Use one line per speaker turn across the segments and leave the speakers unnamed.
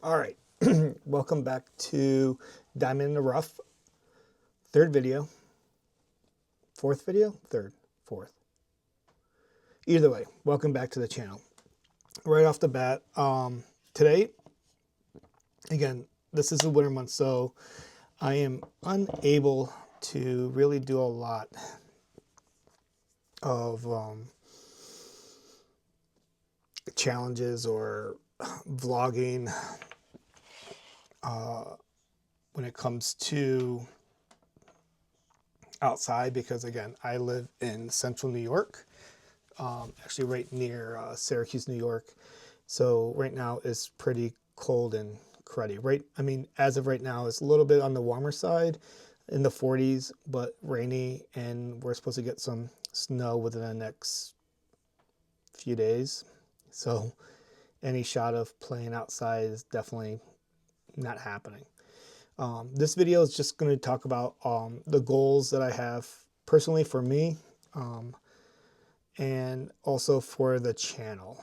All right, welcome back to Diamond in the Rough. Third video, fourth video, third, fourth. Either way, welcome back to the channel. Right off the bat, today, again, this is the winter month, so I am unable to really do a lot of challenges or vlogging when it comes to outside, because again, I live in central New York, actually right near Syracuse, New York. So right now it's pretty cold and cruddy. Right, I mean, as of right now, it's a little bit on the warmer side, in the 40s, but rainy, and we're supposed to get some snow within the next few days. So any shot of playing outside is definitely not happening. This video is just going to talk about the goals that I have personally for me, and also for the channel.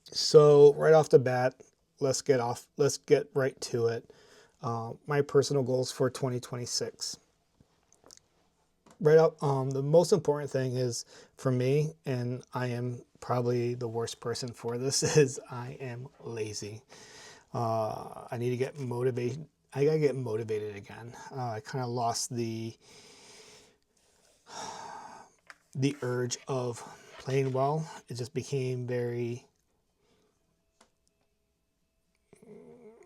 So right off the bat, let's get right to it. My personal goals for 2026. Right up, the most important thing is for me, and I am probably the worst person for this, is I am lazy. I need to get motivated. I gotta get motivated again. I kind of lost the urge of playing well. It just became very,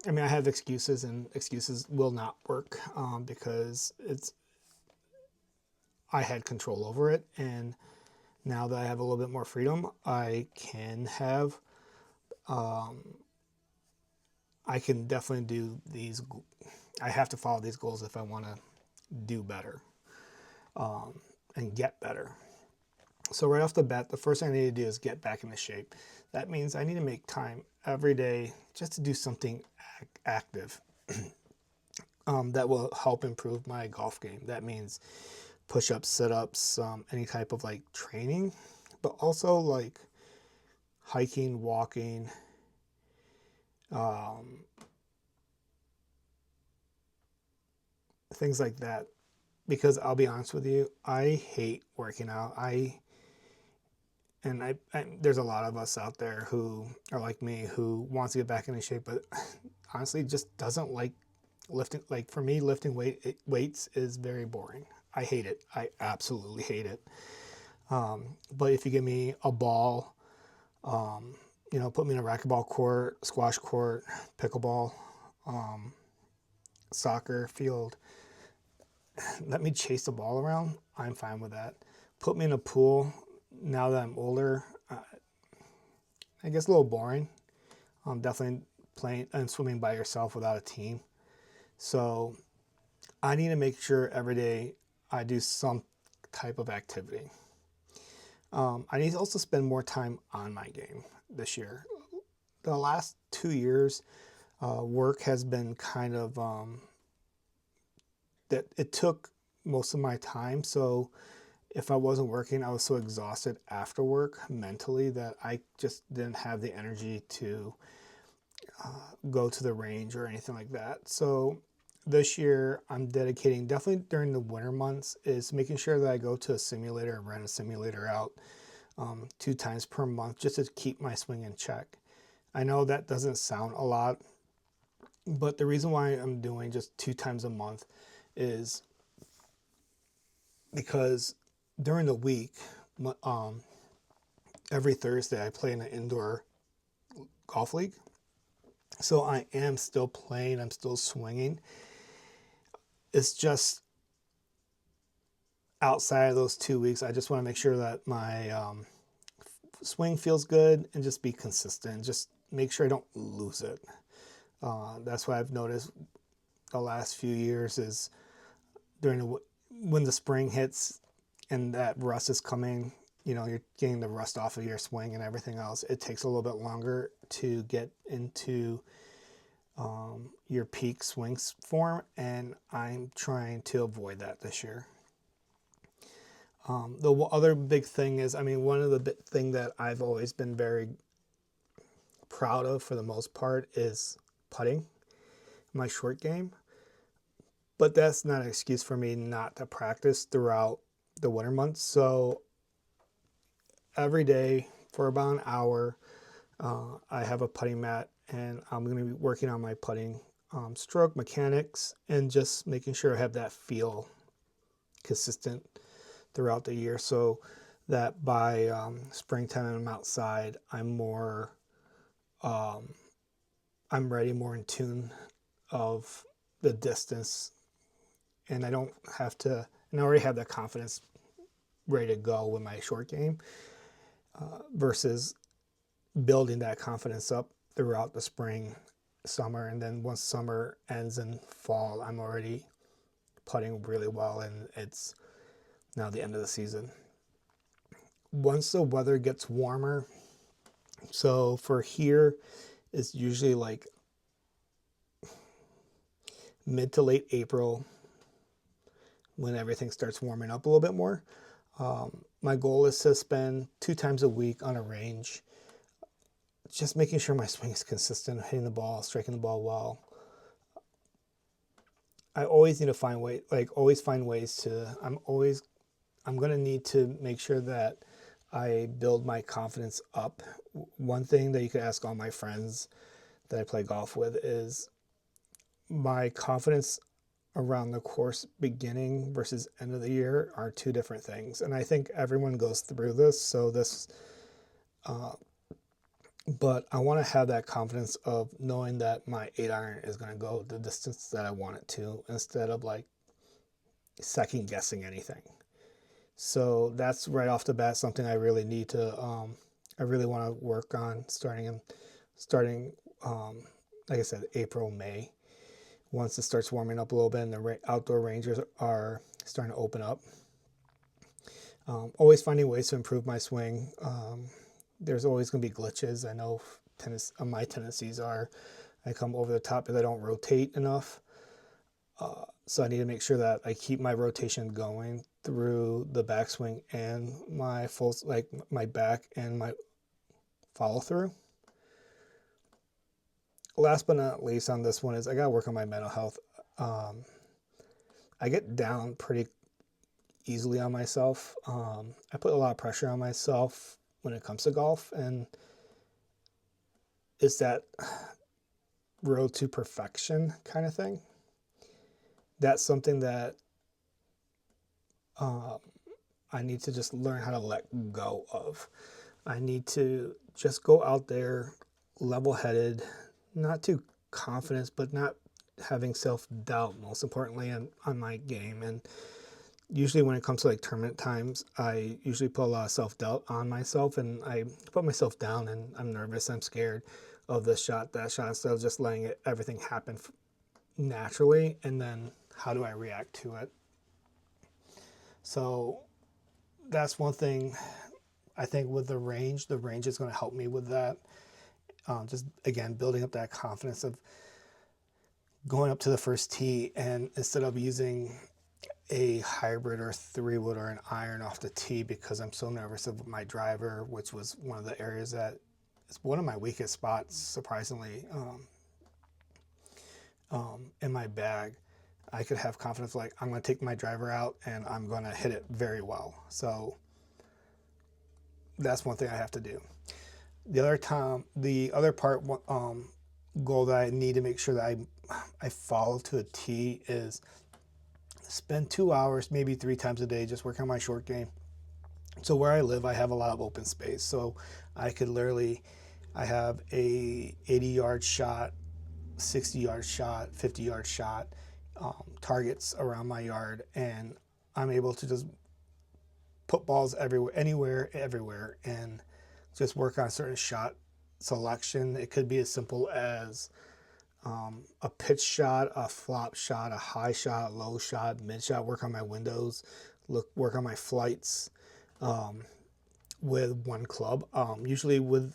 I mean, I have excuses, and excuses will not work, because I had control over it, and now that I have a little bit more freedom, I can have, I can definitely do these. I have to follow these goals if I want to do better, and get better. So right off the bat, the first thing I need to do is get back into shape. That means I need to make time every day just to do something active that will help improve my golf game. That means push-ups, sit-ups, any type of like training, but also like hiking, walking, things like that. Because I'll be honest with you, I hate working out. There's a lot of us out there who are like me, who wants to get back into shape, but honestly just doesn't like lifting. Like for me, lifting weights is very boring. I hate it. I absolutely hate it. But if you give me a ball, put me in a racquetball court, squash court, pickleball, soccer field, let me chase the ball around, I'm fine with that. Put me in a pool, now that I'm older, I guess a little boring. Definitely playing and swimming by yourself without a team. So I need to make sure every day I do some type of activity. I need to also spend more time on my game this year. The last 2 years, work has been kind of, that it took most of my time. So if I wasn't working, I was so exhausted after work mentally that I just didn't have the energy to go to the range or anything like that. So this year I'm dedicating, definitely during the winter months, is making sure that I go to a simulator and rent a simulator out 2 times per month just to keep my swing in check. I know that doesn't sound a lot, but the reason why I'm doing just 2 times a month is because during the week, every Thursday I play in an indoor golf league. So I am still playing, I'm still swinging. It's just outside of those 2 weeks, I just want to make sure that my swing feels good and just be consistent. Just make sure I don't lose it. That's what I've noticed the last few years is when the spring hits and that rust is coming, you're getting the rust off of your swing and everything else. It takes a little bit longer to get into your peak swing form, and I'm trying to avoid that this year. The other big thing is, one of the big thing that I've always been very proud of for the most part is putting, my short game. But that's not an excuse for me not to practice throughout the winter months. So every day for about an hour, I have a putting mat, and I'm going to be working on my putting stroke mechanics and just making sure I have that feel consistent throughout the year, so that by springtime and I'm outside, I'm ready, more in tune of the distance, and I don't have to, and I already have that confidence ready to go with my short game, versus building that confidence up throughout the spring, summer, and then once summer ends in fall, I'm already putting really well, and it's now the end of the season. Once the weather gets warmer, so for here, it's usually like mid to late April when everything starts warming up a little bit more. My goal is to spend 2 times a week on a range, just making sure my swing is consistent, hitting the ball, striking the ball well. I always need to find ways to, I'm going to need to make sure that I build my confidence up. One thing that you could ask all my friends that I play golf with is my confidence around the course beginning versus end of the year are 2 different things. And I think everyone goes through this. So but I want to have that confidence of knowing that my 8-iron is going to go the distance that I want it to, instead of like second guessing anything. So that's right off the bat something I really need to, I really want to work on starting, like I said, April, May. Once it starts warming up a little bit and the outdoor ranges are starting to open up. Always finding ways to improve my swing. There's always going to be glitches. I know my tendencies are I come over the top if I don't rotate enough. So I need to make sure that I keep my rotation going through the backswing and my my back and my follow through. Last but not least on this one is I got to work on my mental health. I get down pretty easily on myself. I put a lot of pressure on myself when it comes to golf, and it's that road to perfection kind of thing. That's something that I need to just learn how to let go of. I need to just go out there level-headed, not too confident, but not having self-doubt, most importantly, on my game. And usually when it comes to like tournament times, I usually put a lot of self-doubt on myself, and I put myself down, and I'm nervous, I'm scared of this shot, that shot, instead of just letting everything happen naturally, and then how do I react to it. So that's one thing I think with the range is going to help me with that. Just again, building up that confidence of going up to the first tee, and instead of using a hybrid or 3-wood or an iron off the tee because I'm so nervous of my driver, which was one of the areas that is one of my weakest spots, surprisingly, in my bag. I could have confidence like I'm going to take my driver out and I'm going to hit it very well. So that's one thing I have to do. The other part, goal that I need to make sure that I follow to a T is spend 2 hours, maybe 3 times a day, just working on my short game. So where I live, I have a lot of open space. So I have a 80-yard shot, 60-yard shot, 50-yard shot, targets around my yard, and I'm able to just put balls everywhere, and just work on a certain shot selection. It could be as simple as a pitch shot, a flop shot, a high shot, low shot, mid shot, work on my windows, work on my flights with one club. Usually with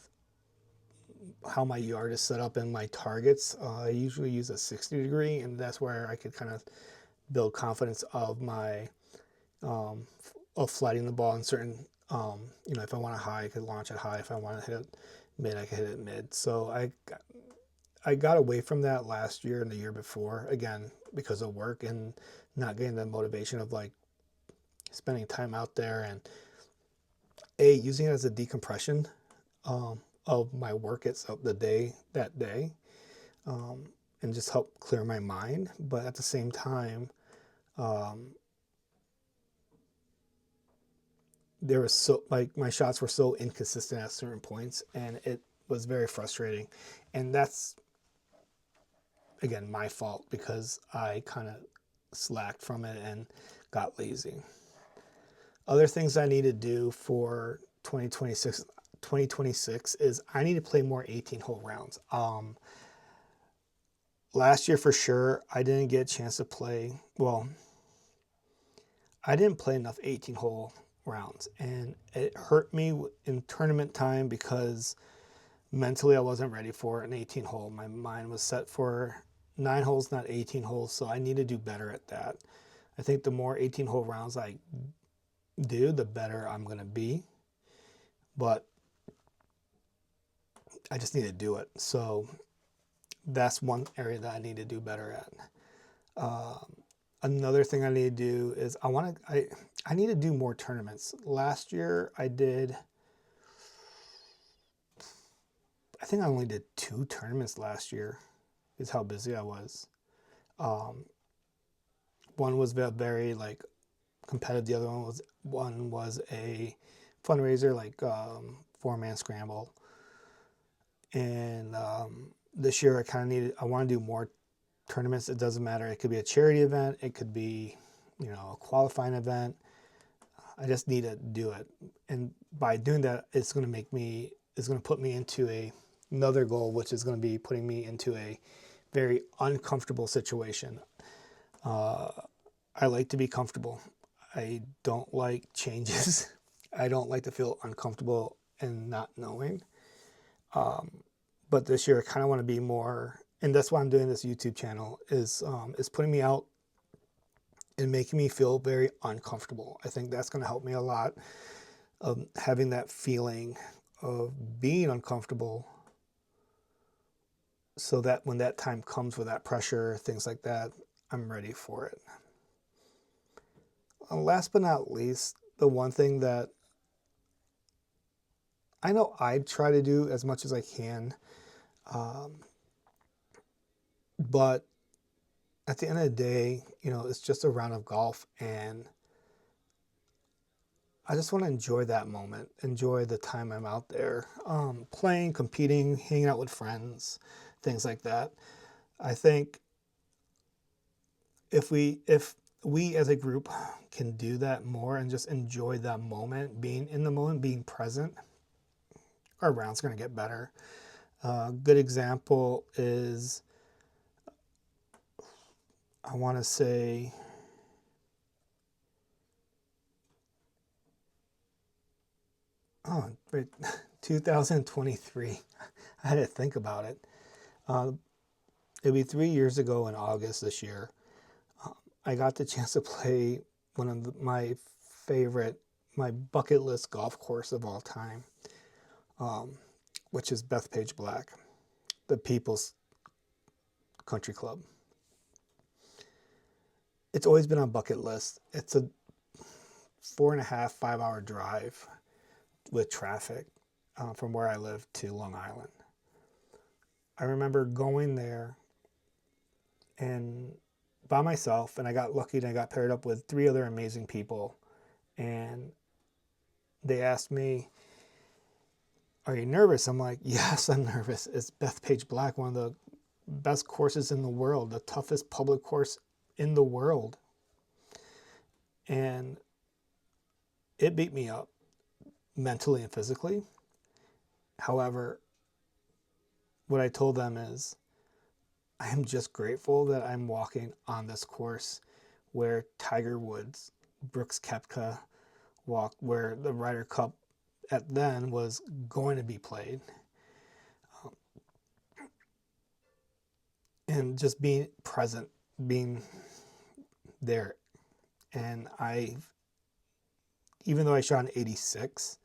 how my yard is set up and my targets, I usually use a 60 degree, and that's where I could kind of build confidence of my of flighting the ball in certain, if I want a high, I could launch it high. If I want to hit it mid, I could hit it mid. So I got away from that last year and the year before, again, because of work and not getting the motivation of like spending time out there and using it as a decompression of my work itself, that day, and just help clear my mind. But at the same time, um, there was so like my shots were so inconsistent at certain points, and it was very frustrating. And that's again my fault because I kind of slacked from it and got lazy. Other things I need to do for 2026 is I need to play more 18 hole rounds. Last year for sure I didn't get a chance to play. Well, I didn't play enough 18 hole rounds, and it hurt me in tournament time because mentally I wasn't ready for an 18 hole. My mind was set for 9 holes, not 18 holes, so I need to do better at that. I think the more 18 hole rounds I do, the better I'm going to be. But I just need to do it. So that's one area that I need to do better at. Another thing I need to do is I need to do more tournaments. Last year I think I only did 2 tournaments last year, is how busy I was. One was very like competitive. The other one was a fundraiser, like 4-man scramble. And this year I want to do more tournaments. It doesn't matter. It could be a charity event. It could be, a qualifying event. I just need to do it. And by doing that, it's going to put me into another goal, which is going to be putting me into a very uncomfortable situation. I like to be comfortable. I don't like changes. I don't like to feel uncomfortable and not knowing. But this year I kind of want to be more, and that's why I'm doing this YouTube channel, is putting me out and making me feel very uncomfortable. I think that's going to help me a lot, of having that feeling of being uncomfortable, so that when that time comes with that pressure, things like that, I'm ready for it. Last but not least, the one thing that I know I try to do as much as I can, but at the end of the day, it's just a round of golf, and I just want to enjoy that moment, enjoy the time I'm out there, playing, competing, hanging out with friends, things like that. I think if we as a group can do that more and just enjoy that moment, being in the moment, being present, our round's going to get better. Good example is, I want to say, 2023. I had to think about it. It'll be 3 years ago in August this year. I got the chance to play one of my bucket list golf course of all time, which is Bethpage Black, the People's Country Club. It's always been on bucket list. It's a 4.5, 5-hour drive with traffic from where I live to Long Island. I remember going there and by myself, and I got lucky and I got paired up with 3 other amazing people, and they asked me, "Are you nervous?" I'm like, "Yes, I'm nervous. It's Bethpage Black, one of the best courses in the world, the toughest public course in the world." And it beat me up mentally and physically. However, what I told them is, I am just grateful that I'm walking on this course where Tiger Woods, Brooks Koepka walked, where the Ryder Cup at then was going to be played. And just being present, being there. And even though I shot an 86,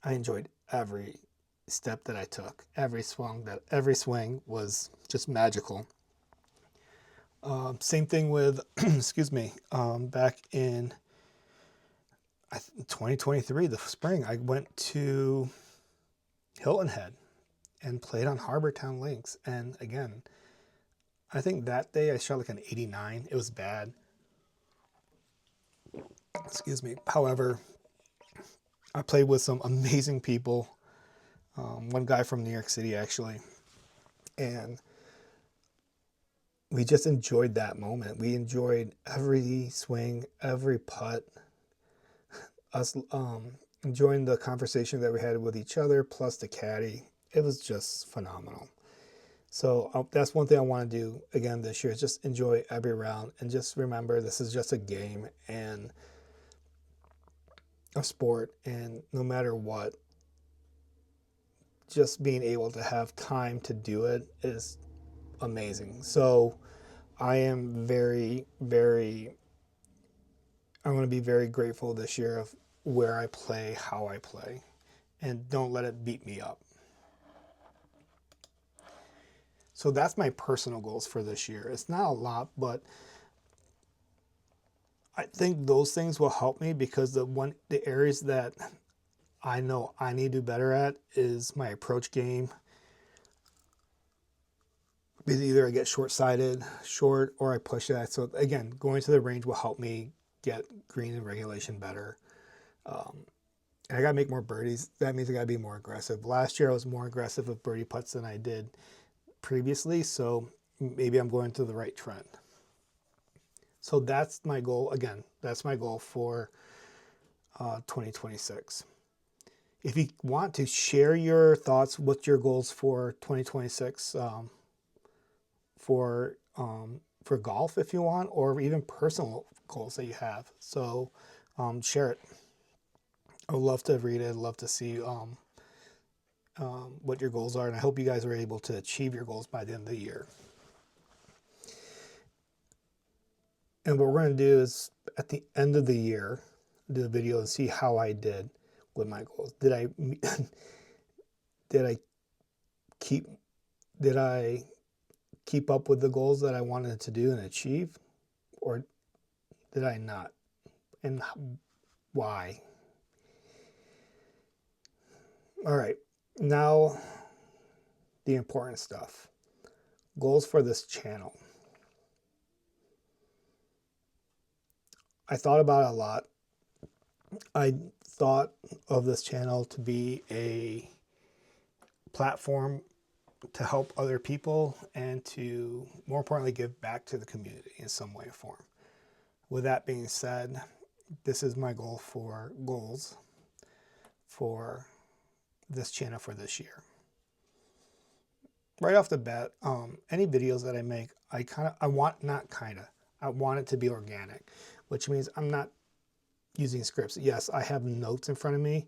I enjoyed every step that I took. Every swing was just magical. Same thing with, excuse me, back in 2023, the spring, I went to Hilton Head and played on Harbortown Links. And again, I think that day I shot like an 89. It was bad. Excuse me. However, I played with some amazing people. One guy from New York City, actually. And we just enjoyed that moment. We enjoyed every swing, every putt, us enjoying the conversation that we had with each other, plus the caddy. It was just phenomenal. So that's one thing I want to do again this year, is just enjoy every round and just remember this is just a game and a sport, and no matter what, just being able to have time to do it is amazing. So I am very, very, I'm going to be very grateful this year of where I play, how I play, and don't let it beat me up. So that's my personal goals for this year. It's not a lot, but I think those things will help me, because the areas that I know I need to do better at is my approach game. Because either I get short-sighted, or I push it. So again, going to the range will help me get green and regulation better. And I got to make more birdies. That means I got to be more aggressive. Last year I was more aggressive with birdie putts than I did previously, so maybe I'm going to the right trend. So that's my goal. Again, that's my goal for 2026. If you want to share your thoughts, what's your goals for 2026 for golf, if you want, or even personal goals that you have. So share it. I would love to read it. I'd love to see what your goals are, and I hope you guys are able to achieve your goals by the end of the year. And what we're going to do is, at the end of the year, do a video and see how I did with my goals. Did I keep up with the goals that I wanted to do and achieve, or did I not? And why? All right, now the important stuff. Goals for this channel. I thought about it a lot. I thought of this channel to be a platform to help other people and to, more importantly, give back to the community in some way or form. With that being said, this is my goals for this channel for this year. Right off the bat, any videos that I make, I want it to be organic, which means I'm not using scripts. Yes, I have notes in front of me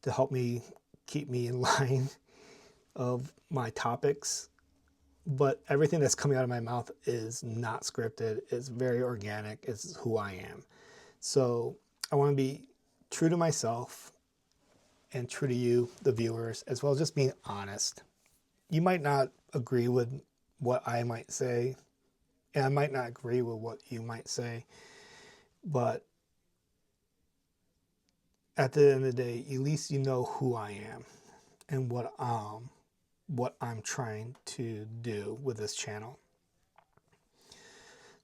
to help me keep me in line of my topics, but everything that's coming out of my mouth is not scripted. It's very organic. It's who I am. So I want to be true to myself and true to you, the viewers, as well as just being honest. You might not agree with what I might say, and I might not agree with what you might say, but at the end of the day, at least you know who I am and what I'm trying to do with this channel.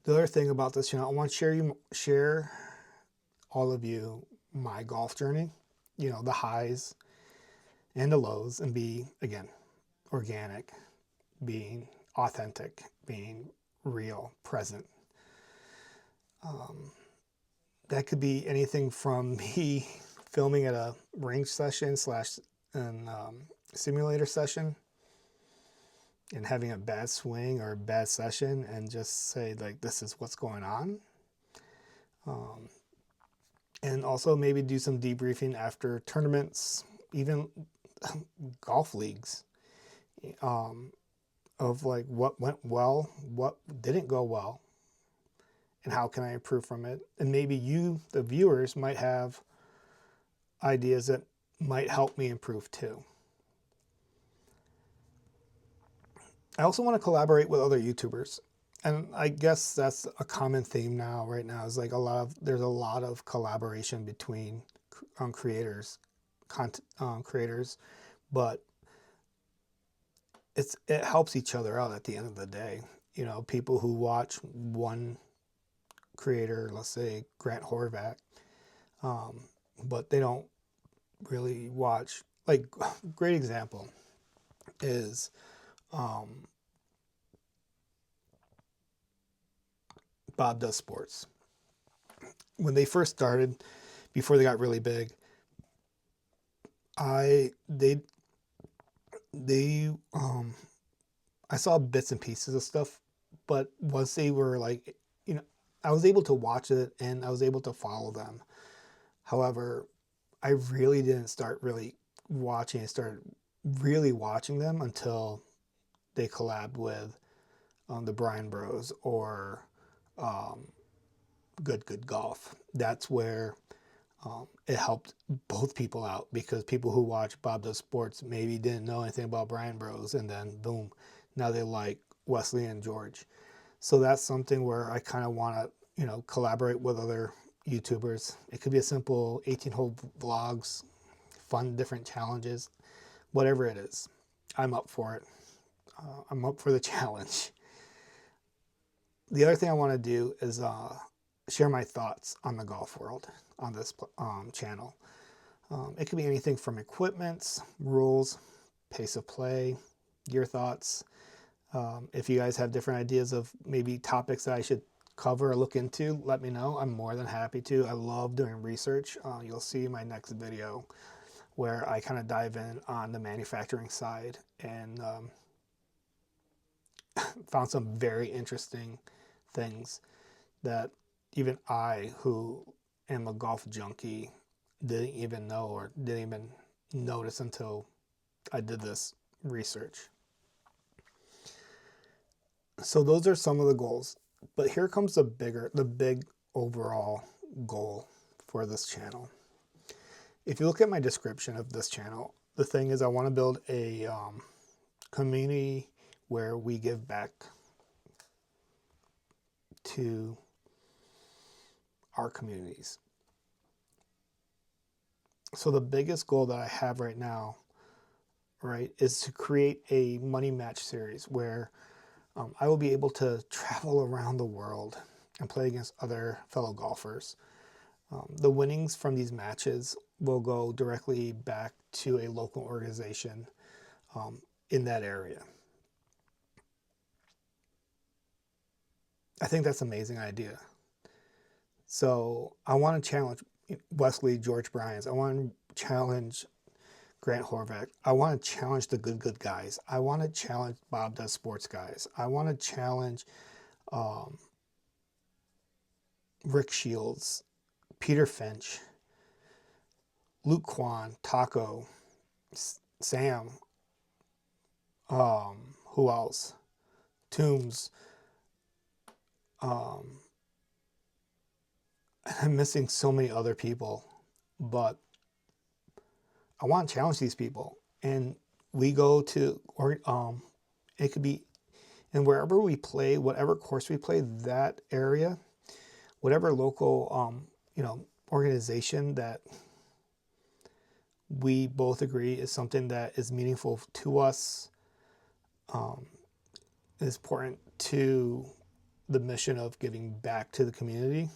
The other thing about this channel, I want to share all of you my golf journey, the highs and the lows, and be, again, organic, being authentic, being real, present. That could be anything from me filming at a range session / simulator session and having a bad swing or a bad session and just say, like, this is what's going on. And also maybe do some debriefing after tournaments, even golf leagues, of like what went well, what didn't go well, and how can I improve from it. And maybe you, the viewers, might have ideas that might help me improve too. I also want to collaborate with other YouTubers. And I guess that's a common theme now, right now, is like there's a lot of collaboration between creators, content creators, but it helps each other out at the end of the day. You know, people who watch one creator, let's say Grant Horvath, um, but they don't really watch. Like, great example is um, Bob Does Sports. When they first started, before they got really big, I they I saw bits and pieces of stuff, but once they were like, you know, I was able to watch it and I was able to follow them. However, I really didn't start really watching and started really watching them until they collabed with the Bryan Bros or um, Good Golf. That's where it helped both people out, because people who watch Bob Does Sports maybe didn't know anything about Bryan Bros, and then boom, now they like Wesley and George. So that's something where I kind of want to, you know, collaborate with other YouTubers. It could be a simple 18-hole vlogs, fun different challenges, whatever it is. I'm up for it. I'm up for the challenge. The other thing I want to do is share my thoughts on the golf world on this channel. It could be anything from equipment, rules, pace of play, your thoughts. If you guys have different ideas of maybe topics that I should cover or look into, let me know. I'm more than happy to. I love doing research. You'll see my next video where I kind of dive in on the manufacturing side and found some very interesting things that even I, who am a golf junkie, didn't even know or didn't even notice until I did this research. So those are some of the goals. But here comes the big overall goal for this channel. If you look at my description of this channel, the thing is I want to build a community where we give back to our communities. So the biggest goal that I have right now, right, is to create a money match series where I will be able to travel around the world and play against other fellow golfers. The winnings from these matches will go directly back to a local organization in that area. I think that's an amazing idea. So I want to challenge Wesley, George Bryans. I want to challenge Grant Horvath. I want to challenge the good guys. I want to challenge Bob Does Sports guys. I want to challenge Rick Shields, Peter Finch, Luke Kwan, Taco, Sam, who else? Toombs. I'm missing so many other people, but I want to challenge these people. And we go to, or it could be, and wherever we play, whatever course we play, that area, whatever local, organization that we both agree is something that is meaningful to us, is important to the mission of giving back to the community.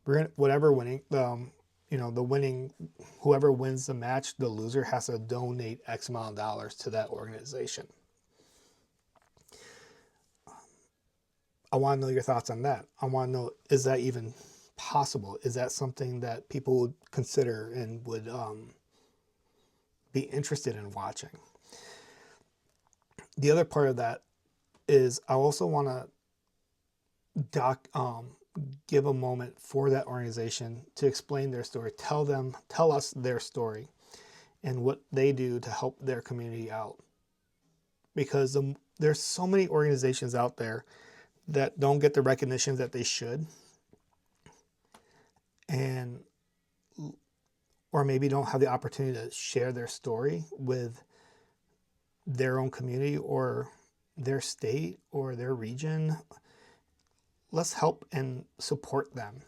We're gonna, whatever winning, the winning, whoever wins the match, the loser has to donate X amount of dollars to that organization. I want to know your thoughts on that. I want to know, is that even possible? Is that something that people would consider and would be interested in watching? The other part of that is I also want to give a moment for that organization to explain their story, tell us their story and what they do to help their community out. Because there's so many organizations out there that don't get the recognition that they should, and or maybe don't have the opportunity to share their story with their own community or their state or their region, let's help and support them.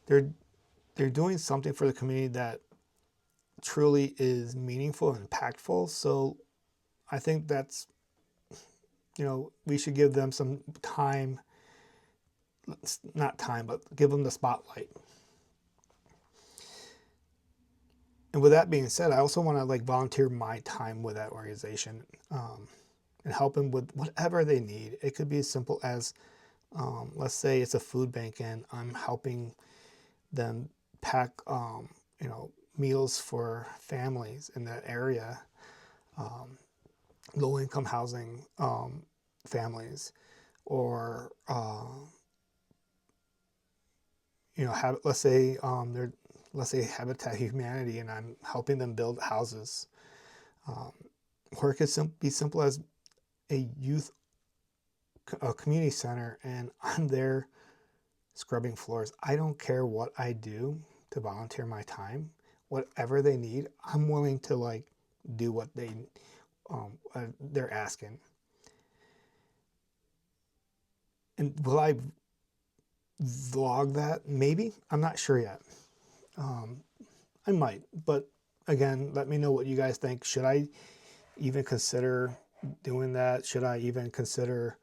They're they're doing something for the community that truly is meaningful and impactful. So I think that's, we should give them some time, not time, but give them the spotlight. And with that being said, I also want to like volunteer my time with that organization, and help them with whatever they need. It could be as simple as, let's say it's a food bank and I'm helping them pack, meals for families in that area, low income housing, families, or let's say let's say Habitat Humanity, and I'm helping them build houses. Or it could be simple as a community center, and I'm there scrubbing floors. I don't care what I do to volunteer my time. Whatever they need, I'm willing to like do what they're asking. And will I vlog that? Maybe. I'm not sure yet. I might, but again, let me know what you guys think. Should I even consider doing that? Should I even consider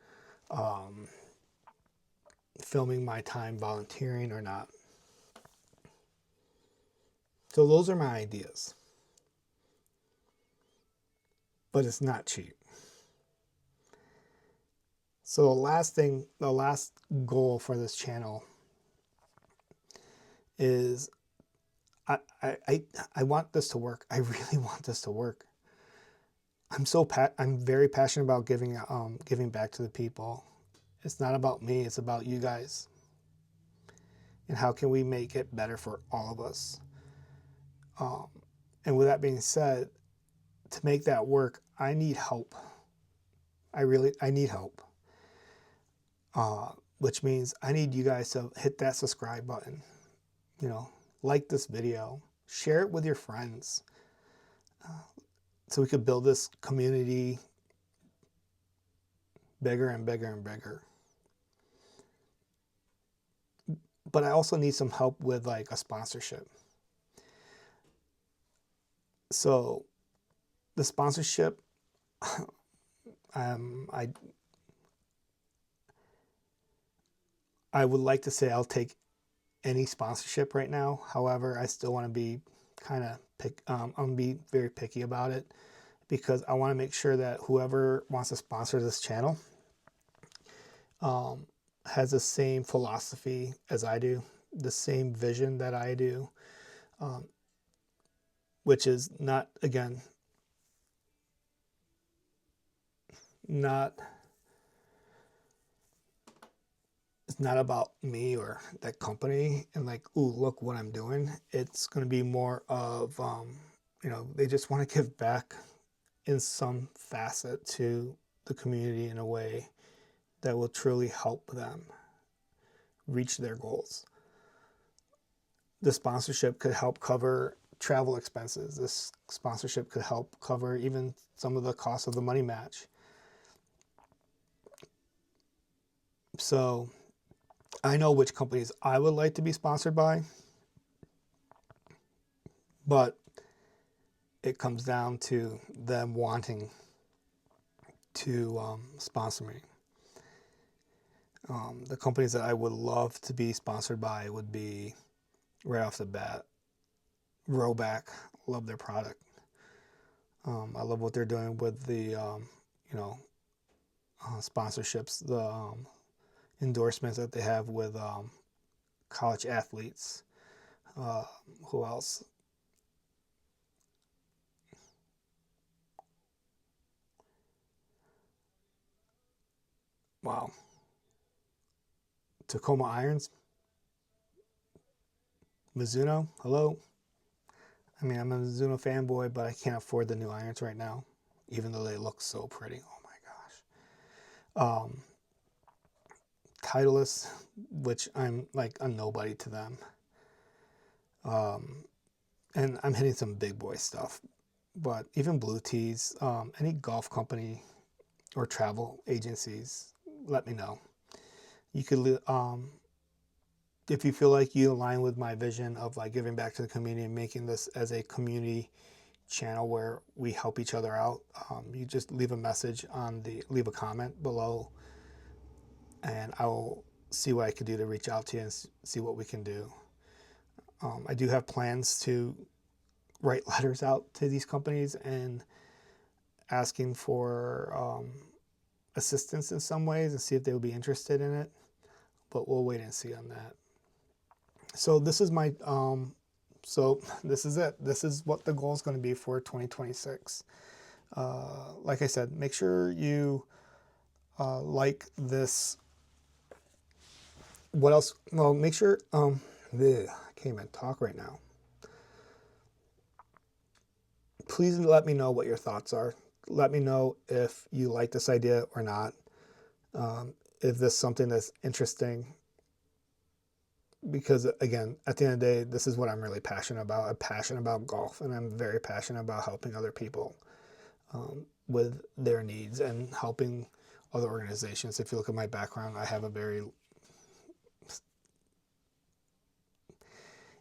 filming my time volunteering or not? So those are my ideas. But it's not cheap. So the last goal for this channel is I want this to work. I really want this to work. I'm very passionate about giving back to the people. It's not about me, it's about you guys. And how can we make it better for all of us? And with that being said, to make that work, I need help. I need help. Which means I need you guys to hit that subscribe button. Like this video, share it with your friends, so we could build this community bigger and bigger and bigger. But I also need some help with like a sponsorship. So the sponsorship, I would like to say I'll take any sponsorship right now. However, I still want to be I'm gonna be very picky about it, because I want to make sure that whoever wants to sponsor this channel has the same philosophy as I do, the same vision that I do, which is not, again, it's not about me or that company and like, ooh, look what I'm doing. It's going to be more of, they just want to give back in some facet to the community in a way that will truly help them reach their goals. The sponsorship could help cover travel expenses. This sponsorship could help cover even some of the cost of the money match. So I know which companies I would like to be sponsored by, but it comes down to them wanting to sponsor me. The companies that I would love to be sponsored by would be, right off the bat, Rowback. Love their product. I love what they're doing with the sponsorships, the endorsements that they have with college athletes. Who else? Wow. Tacoma Irons. Mizuno. Hello. I mean, I'm a Mizuno fanboy, but I can't afford the new irons right now, even though they look so pretty. Oh my gosh. Titleist, which I'm like a nobody to them. And I'm hitting some big boy stuff, but even Blue Tees, any golf company or travel agencies, let me know. You could, if you feel like you align with my vision of like giving back to the community and making this as a community channel where we help each other out, you just leave a message leave a comment below, and I will see what I can do to reach out to you and see what we can do. I do have plans to write letters out to these companies and asking for assistance in some ways and see if they would be interested in it, but we'll wait and see on that. So this is my so this is it. This is what the goal is going to be for 2026. Like I said, make sure you like this. What else? Well, make sure I can't even talk right now. Please let me know what your thoughts are. Let me know if you like this idea or not. If this is something that's interesting. Because again, at the end of the day, this is what I'm really passionate about. I'm passionate about golf, and I'm very passionate about helping other people with their needs and helping other organizations. If you look at my background, I have a very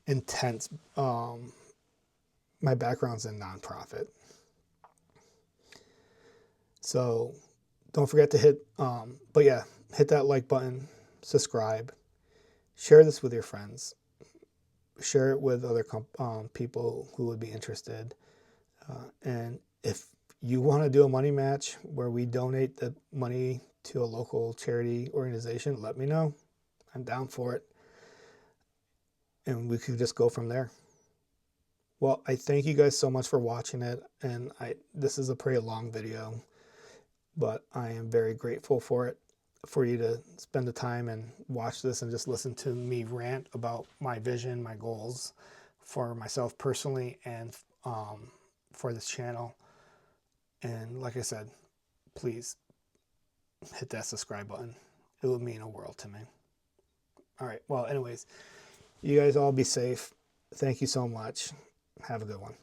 intense, my background's in nonprofit. So don't forget to hit that like button, subscribe, share this with your friends, share it with other people who would be interested. And if you want to do a money match where we donate the money to a local charity organization, let me know. I'm down for it. And we could just go from there. Well, I thank you guys so much for watching it. And this is a pretty long video, but I am very grateful for it, for you to spend the time and watch this and just listen to me rant about my vision, my goals for myself personally and for this channel. And like I said, please hit that subscribe button. It would mean a world to me. All right. Well, anyways, you guys all be safe. Thank you so much. Have a good one.